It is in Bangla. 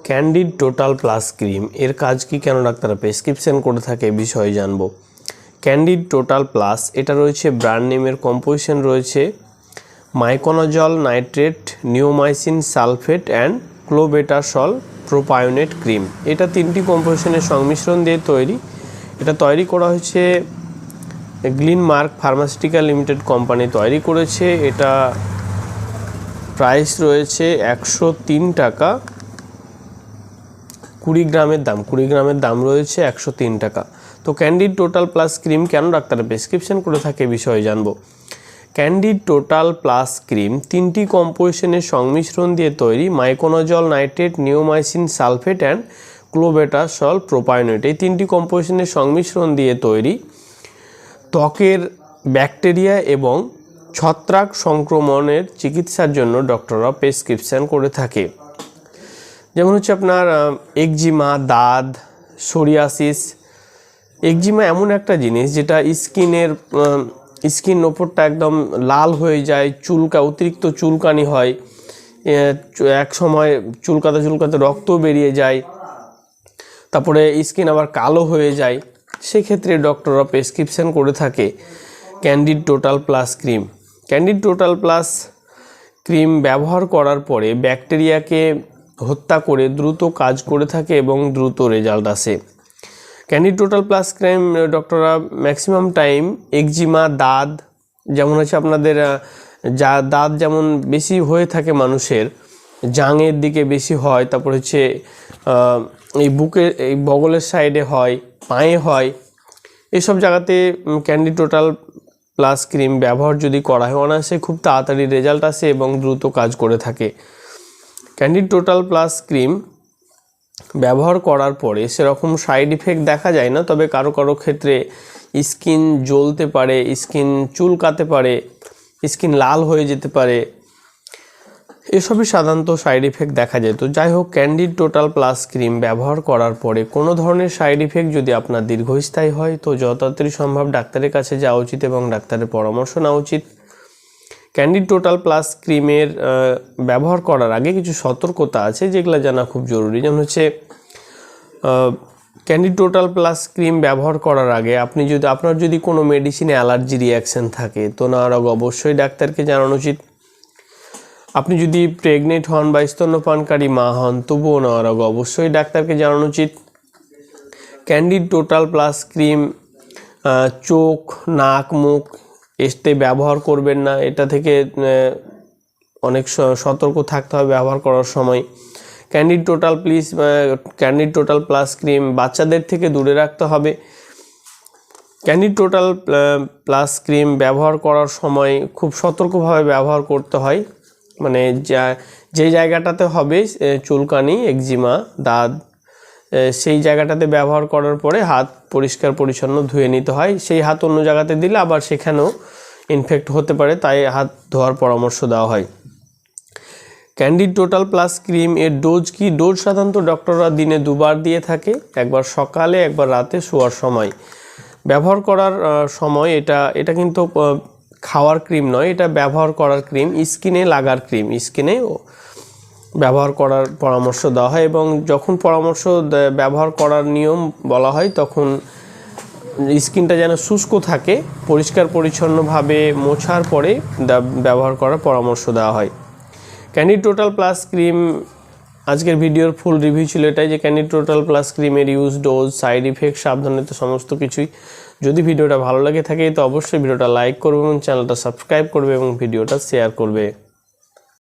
ক্যান্ডিড টোটাল প্লাস ক্রিম এর কাজ কি, কেন ডাক্তাররা প্রেসক্রিপশন করে থাকে বিষয়ে জানবো। ক্যান্ডিড টোটাল প্লাস এটা রয়েছে ব্র্যান্ড নেমের, কম্পোজিশন রয়েছে miconazole nitrate, neomycin sulphate and clobetasol propionate cream. এটা তিনটি কম্পোজিশনের সংমিশ্রণ দিয়ে তৈরি। এটা তৈরি করা হয়েছে গ্লিনমার্ক ফার্মাসিউটিক্যাল লিমিটেড কোম্পানি তৈরি করেছে। এটা প্রাইস রয়েছে 103 টাকা। 20 গ্রামের দাম রয়েছে 103 টাকা। তো ক্যান্ডিড টোটাল প্লাস ক্রিম কেন ডাক্তাররা প্রেসক্রিপশন করে থাকে বিষয়ে জানবো। ক্যান্ডিড টোটাল প্লাস ক্রিম তিনটি কম্পোজিশনের সংমিশ্রণ দিয়ে তৈরি। Miconazole nitrate, neomycin sulphate and clobetasol propionate, এই তিনটি কম্পোজিশনের সংমিশ্রণ দিয়ে তৈরি। ত্বকের ব্যাকটেরিয়া এবং ছত্রাক সংক্রমণের চিকিৎসার জন্য ডক্টররা প্রেসক্রিপশন করে থাকে। যেমন হচ্ছে আপনার একজিমা, দাঁত, সোরিয়াসিস। একজিমা এমন একটা জিনিস যেটা স্কিন ওপরটা একদম লাল হয়ে যায়, অতিরিক্ত চুলকানি হয়, এক সময় চুলকাতে রক্ত বেরিয়ে যায়, তারপরে স্কিন আবার কালো হয়ে যায়। সেক্ষেত্রে ডক্টররা প্রেসক্রিপশন করে থাকে candid total plus cream. Candid total plus cream ব্যবহার করার পরে ব্যাকটেরিয়াকে হত্যা করে দ্রুত কাজ করে থাকে এবং দ্রুত রেজাল্ট আসে। ক্যান্ডিড টোটাল প্লাস ক্রিম ডক্টররা ম্যাক্সিমাম টাইম একজিমা, দাঁত, যেমন হচ্ছে আপনাদের দাঁত যেমন বেশি হয়ে থাকে মানুষের, জাঙের দিকে বেশি হয়, তারপর হচ্ছে এই বুকের এই বগলের সাইডে হয়, পায়ে হয়, এসব জায়গাতে ক্যান্ডিড টোটাল প্লাস ক্রিম ব্যবহার যদি করা হয় অনায়াসে খুব তাড়াতাড়ি রেজাল্ট আসে এবং দ্রুত কাজ করে থাকে। ক্যান্ডিড টোটাল প্লাস ক্রিম ব্যবহার করার পরে সেরকম সাইড ইফেক্ট দেখা যায় না, তবে কারো ক্ষেত্রে স্কিন জ্বলতে পারে, স্কিন চুলকাতে পারে, স্কিন লাল হয়ে যেতে পারে, এসবই সাধারণত সাইড ইফেক্ট দেখা যায়। তো যাই হোক, ক্যান্ডিড টোটাল প্লাস ক্রিম ব্যবহার করার পরে কোনো ধরনের সাইড ইফেক্ট যদি আপনার দীর্ঘস্থায়ী হয় তো যত তাড়াতাড়ি সম্ভব ডাক্তারের কাছে যাওয়া উচিত এবং ডাক্তারের পরামর্শ নেওয়া উচিত। ক্যান্ডিড টোটাল প্লাস ক্রিমের ব্যবহার করার আগে কিছু সতর্কতা আছে যেগুলো জানা খুব জরুরি। যেমন হচ্ছে ক্যান্ডিড টোটাল প্লাস ক্রিম ব্যবহার করার আগে আপনার যদি কোনো মেডিসিনে অ্যালার্জি রিয়াকশান থাকে তো নেওয়ার আগে অবশ্যই ডাক্তারকে জানানো উচিত। আপনি যদি প্রেগনেন্ট হন বা স্তন্যপানকারী মা হন তবুও নেওয়ার আগে অবশ্যই ডাক্তারকে জানানো উচিত। ক্যান্ডিড টোটাল প্লাস ক্রিম চোখ, নাক, মুখ এতে ব্যবহার করবেন না। এটা থেকে অনেক সতর্ক থাকতে হবে ব্যবহার করার সময়। ক্যান্ডিড টোটাল প্লাস ক্রিম বাচ্চাদের থেকে দূরে রাখতে হবে। ক্যান্ডিড টোটাল প্লাস ক্রিম ব্যবহার করার সময় খুব সতর্কভাবে ব্যবহার করতে হয়। মানে যে জায়গাটাতে হবে চুলকানি, একজিমা, দাঁত, সেই জায়গাটাতে ব্যবহার করার পরে হাত পরিষ্কার পরিচ্ছন্ন ধুয়ে নিতে হয়। সেই হাত অন্য জায়গাতে দিলে আবার সেখানেও ইনফেক্ট হতে পারে, তাই হাত ধোয়ার পরামর্শ দেওয়া হয়। ক্যান্ডিড টোটাল প্লাস ক্রিম এর ডোজ কি? ডোজ সাধারণত ডক্টররা দিনে 2 বার দিয়ে থাকে, একবার সকালে একবার রাতে শোয়ার সময়। ব্যবহার করার সময় এটা কিন্তু খাওয়ার ক্রিম নয়, এটা ব্যবহার করার ক্রিম, স্কিনে লাগার ক্রিম, স্কিনে ব্যবহার করার পরামর্শ দেওয়া হয় এবং যখন ব্যবহার করার নিয়ম বলা হয় তখন স্কিনটা যেন শুষ্ক থাকে, পরিষ্কার পরিচ্ছন্নভাবে মোছার পরে ব্যবহার করার পরামর্শ দেওয়া হয়। ক্যান্ডিড টোটাল প্লাস ক্রিম আজকের ভিডিওর ফুল রিভিউ ছিল এটাই, যে ক্যান্ডিড টোটাল প্লাস ক্রিমের ইউজ, ডোজ, সাইড ইফেক্ট, সাবধানতা সমস্ত কিছুই। যদি ভিডিওটা ভালো লাগে থাকে তো অবশ্যই ভিডিওটা লাইক করবে এবং চ্যানেলটা সাবস্ক্রাইব করবে এবং ভিডিওটা শেয়ার করবে।